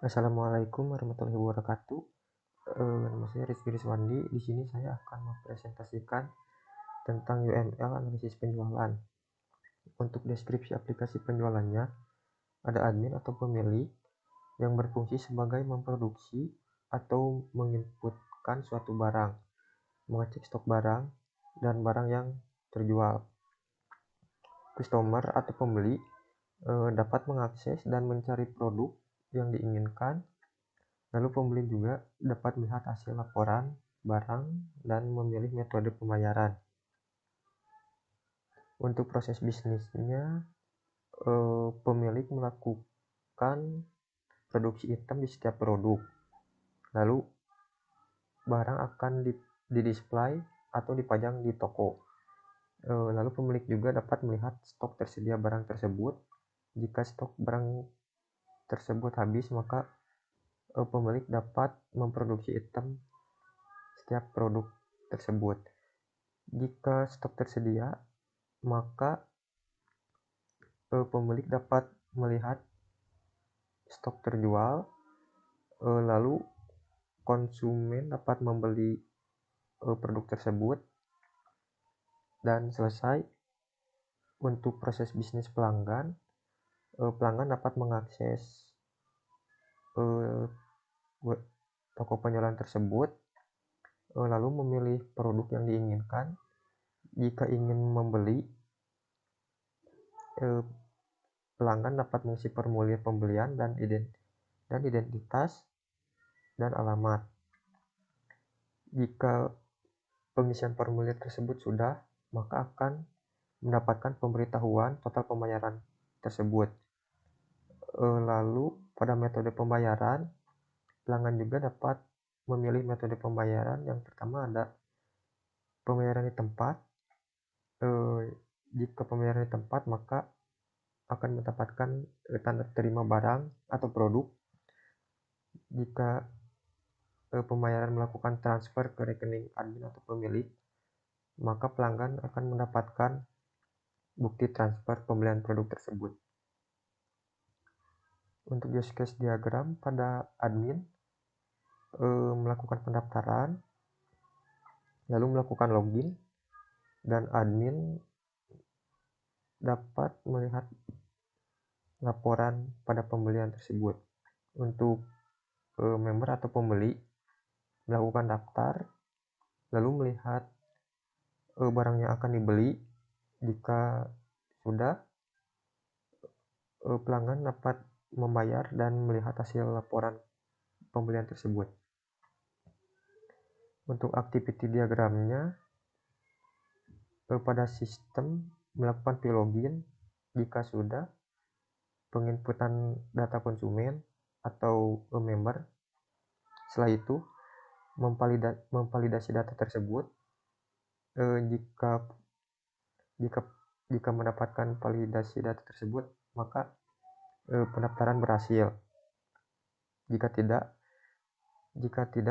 Assalamualaikum warahmatullahi wabarakatuh. Nama saya Rizky Rizwandi. Di sini saya akan mempresentasikan tentang UML analisis penjualan. Untuk deskripsi aplikasi penjualannya, ada admin atau pemilik yang berfungsi sebagai memproduksi atau menginputkan suatu barang, mengecek stok barang, dan barang yang terjual. Customer atau pembeli dapat mengakses dan mencari produk yang diinginkan. Lalu pembeli juga dapat melihat hasil laporan barang dan memilih metode pembayaran. Untuk proses bisnisnya, pemilik melakukan produksi item di setiap produk. Lalu barang akan di-display atau dipajang di toko. Lalu pemilik juga dapat melihat stok tersedia barang tersebut. Jika stok barang tersebut habis, maka pemilik dapat memproduksi item setiap produk tersebut. Jika stok tersedia, maka pemilik dapat melihat stok terjual, lalu konsumen dapat membeli produk tersebut, dan selesai. Untuk proses bisnis pelanggan, pelanggan dapat mengakses toko penjualan tersebut, lalu memilih produk yang diinginkan. Jika ingin membeli, pelanggan dapat mengisi formulir pembelian dan identitas dan alamat. Jika pengisian formulir tersebut sudah, maka akan mendapatkan pemberitahuan total pembayaran tersebut. Lalu pada metode pembayaran, pelanggan juga dapat memilih metode pembayaran. Yang pertama ada pembayaran di tempat. Jika pembayaran di tempat, maka akan mendapatkan tanda terima barang atau produk. Jika pembayaran melakukan transfer ke rekening admin atau pemilik, maka pelanggan akan mendapatkan bukti transfer pembelian produk tersebut. Untuk use case diagram, pada admin melakukan pendaftaran, lalu melakukan login, dan admin dapat melihat laporan pada pembelian tersebut. Untuk member atau pembeli melakukan daftar, lalu melihat barang yang akan dibeli. Jika sudah, pelanggan dapat membayar dan melihat hasil laporan pembelian tersebut. Untuk activity diagramnya, pada sistem melakukan login jika sudah, penginputan data konsumen atau member. Setelah itu memvalidasi data tersebut. Jika mendapatkan validasi data tersebut, maka pendaftaran berhasil. Jika tidak,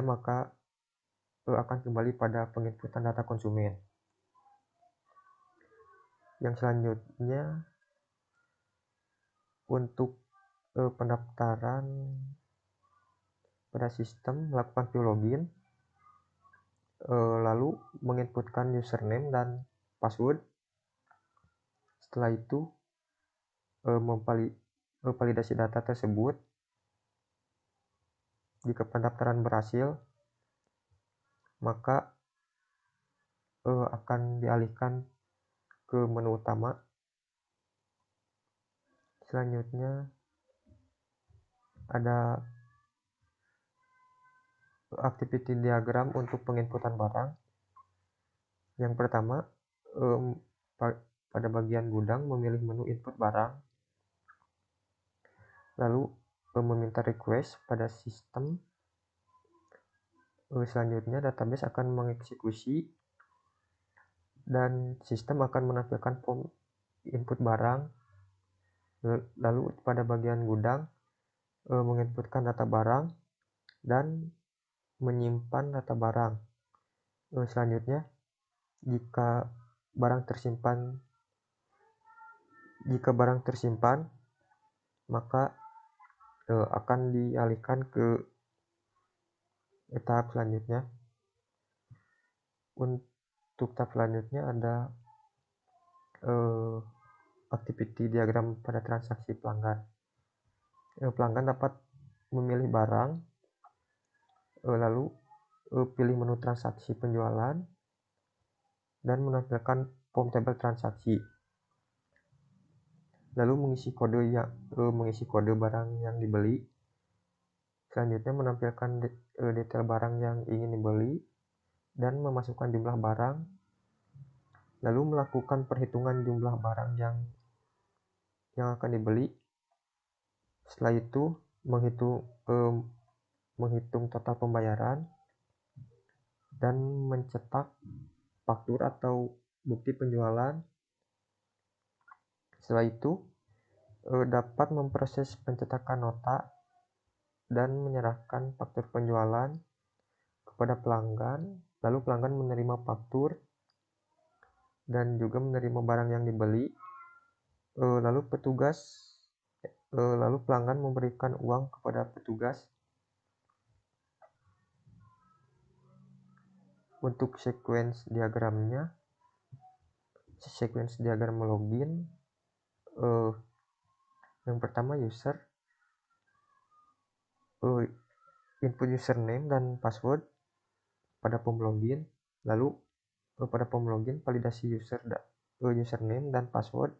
maka akan kembali pada penginputan data konsumen. Yang selanjutnya, untuk pendaftaran pada sistem melakukan login, lalu menginputkan username dan password. Setelah itu memvalidasi data tersebut. Jika pendaftaran berhasil, maka akan dialihkan ke menu utama. Selanjutnya ada activity diagram untuk penginputan barang. Yang pertama, pada bagian gudang memilih menu input barang, lalu meminta request pada sistem. Selanjutnya database akan mengeksekusi dan sistem akan menampilkan form input barang. Lalu pada bagian gudang menginputkan data barang dan menyimpan data barang. Selanjutnya, jika barang tersimpan, maka akan dialihkan ke tahap selanjutnya. Untuk tahap selanjutnya ada activity diagram pada transaksi pelanggan. Pelanggan dapat memilih barang, lalu pilih menu transaksi penjualan, dan menampilkan form tabel transaksi. Lalu mengisi kode barang yang dibeli. Selanjutnya menampilkan detail barang yang ingin dibeli dan memasukkan jumlah barang. Lalu melakukan perhitungan jumlah barang yang akan dibeli. Setelah itu menghitung total pembayaran dan mencetak faktur atau bukti penjualan. Setelah itu dapat memproses pencetakan nota dan menyerahkan faktur penjualan kepada pelanggan. Lalu pelanggan menerima faktur dan juga menerima barang yang dibeli. Lalu pelanggan memberikan uang kepada petugas. Untuk sequence diagramnya, sequence diagram login, yang pertama user, input username dan password pada form login. Lalu pada form login validasi username dan password.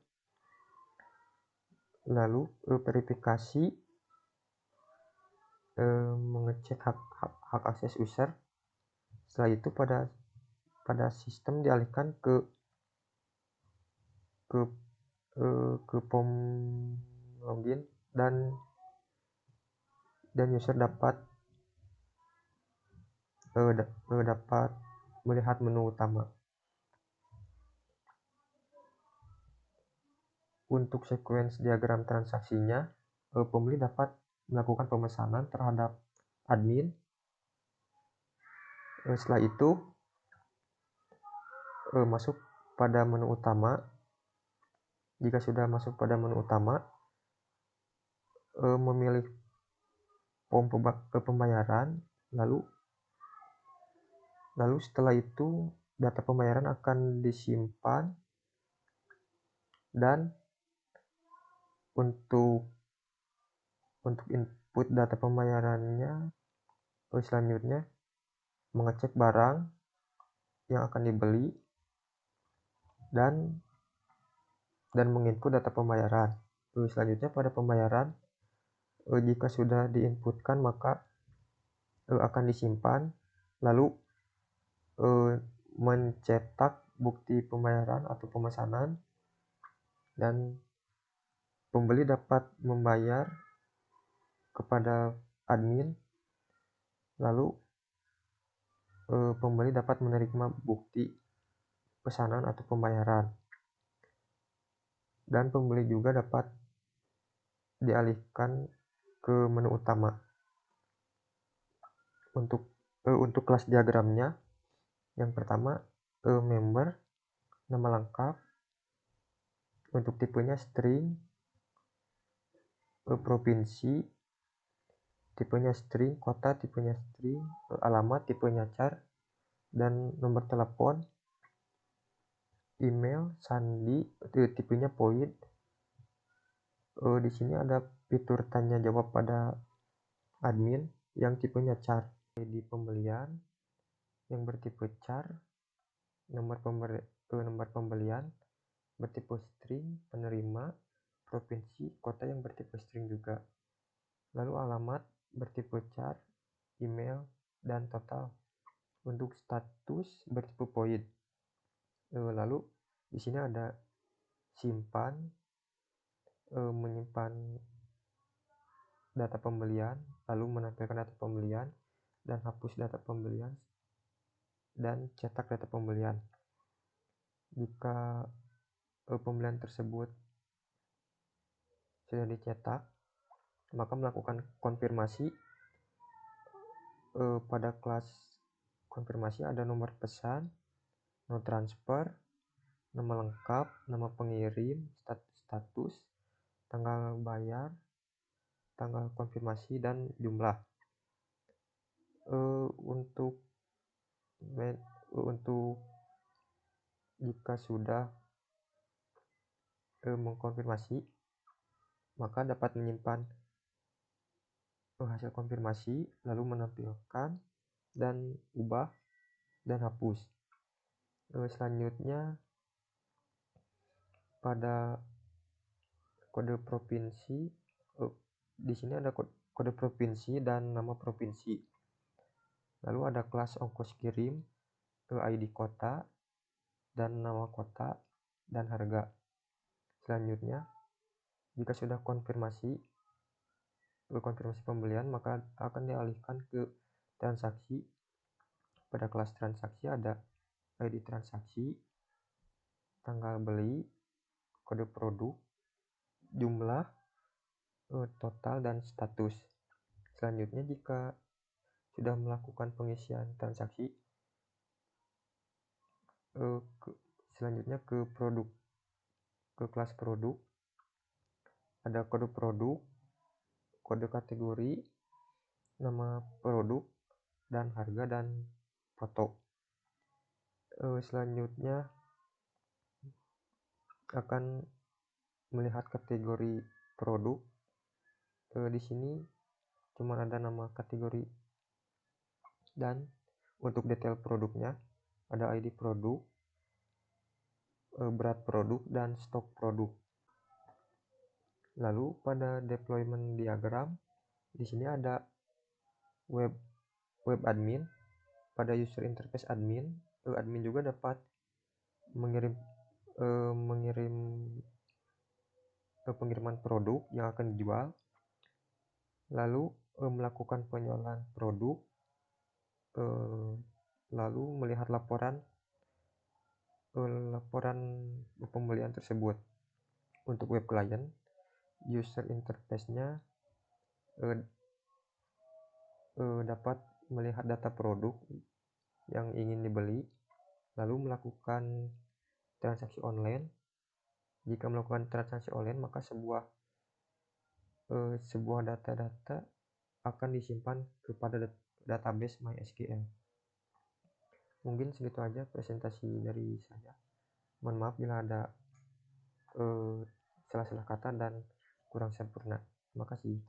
Lalu verifikasi, mengecek hak akses user. Setelah itu pada sistem dialihkan ke form login dan user dapat melihat menu utama. Untuk sequence diagram transaksinya, pembeli dapat melakukan pemesanan terhadap admin. Setelah itu masuk pada menu utama. Jika sudah masuk pada menu utama, memilih form pembayaran, lalu setelah itu data pembayaran akan disimpan, dan untuk input data pembayarannya selanjutnya mengecek barang yang akan dibeli dan menginput data pembayaran. Selanjutnya pada pembayaran, jika sudah diinputkan maka akan disimpan, lalu mencetak bukti pembayaran atau pemesanan, dan pembeli dapat membayar kepada admin. Lalu pembeli dapat menerima bukti pesanan atau pembayaran, dan pembeli juga dapat dialihkan ke menu utama. Untuk kelas diagramnya, yang pertama member, nama lengkap, untuk tipenya string, provinsi tipenya string, kota tipenya string, alamat tipenya char, dan nomor telepon, email, sandi tipenya point. Di sini ada fitur tanya jawab pada admin yang tipenya char. Di pembelian yang bertipe char, nomor pembelian bertipe string, penerima, provinsi, kota yang bertipe string juga. Lalu alamat bertipe char, email, dan total. Untuk status bertipe point. Lalu di sini ada simpan, menyimpan data pembelian, lalu menampilkan data pembelian, dan hapus data pembelian, dan cetak data pembelian. Jika pembelian tersebut sudah dicetak, maka melakukan konfirmasi. Pada kelas konfirmasi ada nomor pesan, no transfer, nama lengkap, nama pengirim, status, tanggal bayar, tanggal konfirmasi dan jumlah. Untuk jika sudah mengkonfirmasi, maka dapat menyimpan hasil konfirmasi, lalu menampilkan dan ubah dan hapus. Selanjutnya pada kode provinsi, di sini ada kode provinsi dan nama provinsi. Lalu ada kelas ongkos kirim, ID kota dan nama kota dan harga. Selanjutnya, jika sudah konfirmasi pembelian, maka akan dialihkan ke transaksi. Pada kelas transaksi ada ID transaksi, tanggal beli, kode produk, jumlah, total, dan status. Selanjutnya, jika sudah melakukan pengisian transaksi, selanjutnya ke kelas produk, ada kode produk, kode kategori, nama produk, dan harga dan foto. Selanjutnya akan melihat kategori produk. Di sini cuma ada nama kategori dan untuk detail produknya ada ID produk, berat produk, dan stok produk. Lalu pada deployment diagram di sini ada web admin. Pada user interface admin, admin juga dapat mengirim pengiriman produk yang akan dijual, lalu melakukan penjualan produk, lalu melihat laporan pembelian tersebut. Untuk web client, user interface-nya dapat melihat data produk yang ingin dibeli, lalu melakukan transaksi online. Jika melakukan transaksi online, maka sebuah data-data akan disimpan kepada database MySQL. Mungkin segitu aja presentasi dari saya. Mohon maaf bila ada salah-salah kata dan kurang sempurna. Terima kasih.